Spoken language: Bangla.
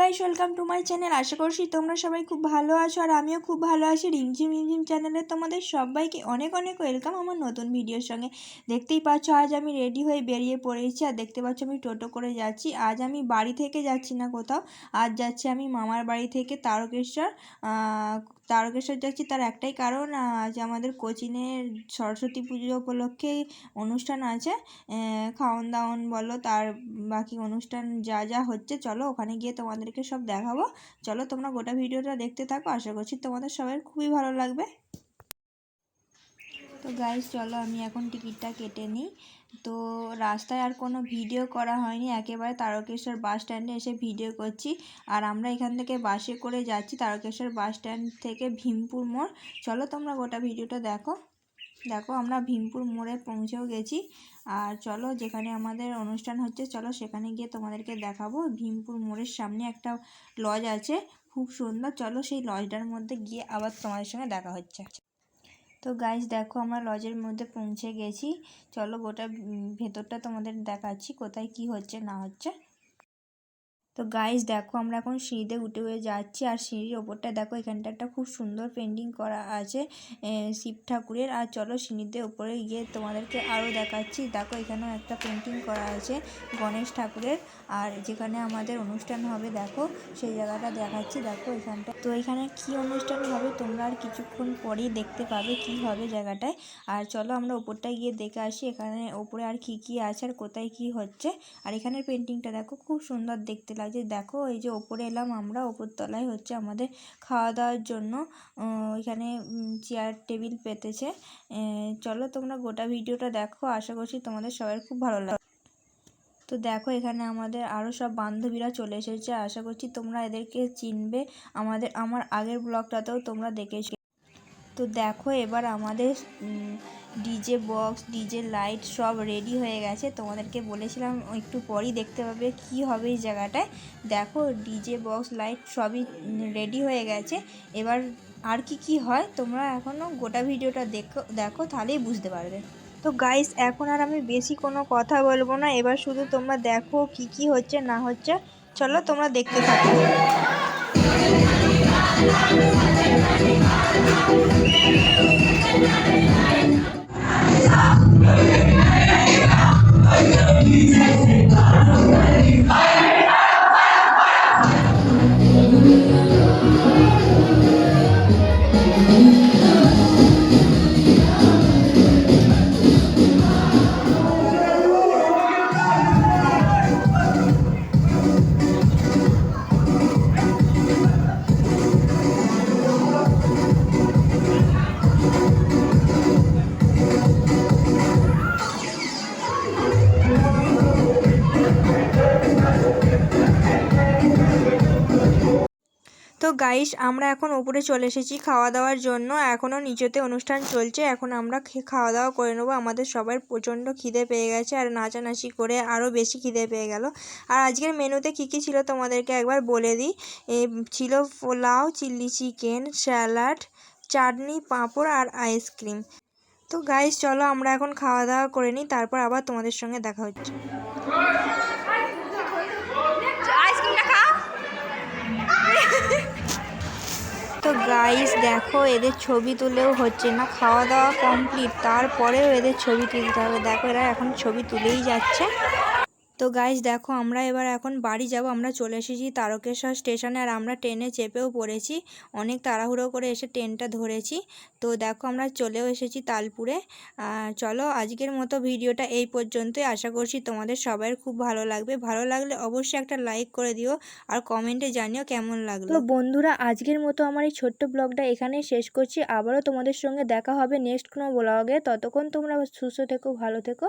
Guys, welcome to my channel. আশা করছি তোমরা সবাই খুব ভালো আছো আর আমিও খুব ভালো আছি। রিমঝিম রিমঝিম চ্যানেলে তোমাদের সবাইকে অনেক অনেক ওয়েলকাম আমার নতুন ভিডিওর সঙ্গে। দেখতেই পাচ্ছ আজ আমি রেডি হয়ে বেরিয়ে পড়েছি আর দেখতে পাচ্ছ আমি টোটো করে যাচ্ছি। আজ আমি বাড়ি থেকে যাচ্ছি না কোথাও, আজ যাচ্ছি আমি মামার বাড়ি থেকে তারকেশ্বর। তারকেশ্বর যাচ্ছি তার একটাই কারণ, আজ আমাদের কোচিংয়ের সরস্বতী পুজো উপলক্ষে অনুষ্ঠান আছে। খাওয়ান দাওয়ান বলো, তার বাকি অনুষ্ঠান যা যা হচ্ছে, চলো ওখানে গিয়ে তোমাদেরকে সব দেখাবো। চলো তোমরা গোটা ভিডিওটা দেখতে থাকো, আশা করছি তোমাদের সবাই খুবই ভালো লাগবে। তো গাইস চলো আমি এখন টিকিটটা কেটে নিই। তো রাস্তায় আর কোনো ভিডিও করা হয়নি, একেবারে তারকেশ্বর বাস স্ট্যান্ডে এসে ভিডিও করছি। আর আমরা এখান থেকে বাসে করে যাচ্ছি তারকেশ্বর বাস স্ট্যান্ড থেকে ভীমপুর মোড়। চলো তোমরা গোটা ভিডিওটা দেখো। দেখো আমরা ভীমপুর মোড়ে পৌঁছেও গেছি। আর চলো যেখানে আমাদের অনুষ্ঠান হচ্ছে, চলো সেখানে গিয়ে তোমাদেরকে দেখাবো। ভীমপুর মোড়ের সামনে একটা লজ আছে, খুব সুন্দর। চলো সেই লজটার মধ্যে গিয়ে আবার তোমাদের সঙ্গে দেখা হচ্ছে। তো গাইস দেখো আমরা লজের মধ্যে পৌঁছে গেছি। চলো গোটা ভেতরটা তোমাদের দেখাচ্ছি কোথায় কি হচ্ছে না হচ্ছে। তো গাইস দেখো আমরা এখন সিঁড়িতে উঠে উঠে যাচ্ছি আর সিঁড়ির ওপরটা দেখো, এখানটা একটা খুব সুন্দর পেন্টিং করা আছে শিব ঠাকুরের। আর চলো সিঁড়িতে ওপরে গিয়ে তোমাদেরকে আরও দেখাচ্ছি। দেখো এখানেও একটা পেন্টিং করা আছে গণেশ ঠাকুরের। আর যেখানে আমাদের অনুষ্ঠান হবে দেখো সেই জায়গাটা দেখাচ্ছি। দেখো এখানটা, তো এখানে কি অনুষ্ঠান হবে তোমরা আর কিছুক্ষণ পরেই দেখতে পাবে কি হবে জায়গাটায়। আর চলো আমরা ওপরটায় গিয়ে দেখে আসি এখানে ওপরে আর কি কি আছে আর কোথায় কি হচ্ছে। আর এখানের পেন্টিংটা দেখো খুব সুন্দর দেখতে লাগছে। দেখো এই যে ওপরে এলাম আমরা, ওপরতলায় হচ্ছে আমাদের খাওয়া দাওয়ার জন্য এখানে চেয়ার টেবিল পেতেছে। চলো তোমরা গোটা ভিডিওটা দেখো, আশা করছি তোমাদের সবার খুব ভালো লাগবে। তো দেখো এখানে আমাদের আরও সব বান্ধবীরা চলে এসেছে, আশা করছি তোমরা এদেরকে চিনবে। আমার আগের ব্লগটাতেও তোমরা দেখেছো। তো দেখো এবার আমাদের ডিজে বক্স ডিজে লাইট সব রেডি হয়ে গেছে। তোমাদেরকে বলেছিলাম একটু পরই দেখতে পাবে কি হবে এই জায়গাটায়। দেখো ডিজে বক্স লাইট সবই রেডি হয়ে গেছে। এবার আর কি হয় তোমরা এখনও গোটা ভিডিওটা দেখো তাহলেই বুঝতে পারবে। তো গাইস এখন আর আমি বেশি কোনো কথা বলবো না, এবার শুধু তোমরা দেখো কি হচ্ছে না হচ্ছে। চলো তোমরা দেখতে থাকো। তো গাইস আমরা এখন উপরে চলে এসেছি খাওয়া দাওয়ার জন্য, এখনও নিচেতে অনুষ্ঠান চলছে। এখন আমরা খাওয়া দাওয়া করে নেবো। আমাদের সবার প্রচণ্ড খিদে পেয়ে গেছে আর নাচানাচি করে আরও বেশি খিদে পেয়ে গেল। আর আজকের মেনুতে কি ছিল তোমাদেরকে একবার বলে দিই। ছিল পোলাও, চিলি চিকেন, স্যালাড, চাটনি, পাঁপড় আর আইসক্রিম। তো গাইস চলো আমরা এখন খাওয়া দাওয়া করে নিই, তারপর আবার তোমাদের সঙ্গে দেখা হচ্ছে। তো গাইস দেখো এদের ছবি তুলেও হচ্ছে না, খাওয়া দাওয়া কমপ্লিট তারপরেও এদের ছবি তুলতে হবে। দেখো এরা এখন ছবি তুলেই যাচ্ছে। তো গাইস দেখো আমরা এবার এখন বাড়ি যাব। আমরা চলে এসেছি তারকেশ্বর স্টেশনে আর আমরা ট্রেনে চেপেও পড়েছি। অনেক তাড়াহুড়ো করে এসে ট্রেনটা ধরেছি। তো দেখো আমরা চলেও এসেছি তালপুরে। চলো আজকের মতো ভিডিওটা এই পর্যন্তই। আশা করছি তোমাদের সবার খুব ভালো লাগবে। ভালো লাগলে অবশ্যই একটা লাইক করে দিও আর কমেন্টে জানিও কেমন লাগলো। তো বন্ধুরা আজকের মতো আমার এই ছোট্ট ব্লগটা এখানেই শেষ করছি। আবারও তোমাদের সঙ্গে দেখা হবে নেক্সট কোনো ব্লগে। ততক্ষণ তোমরা সুস্থ থেকো, ভালো থেকো।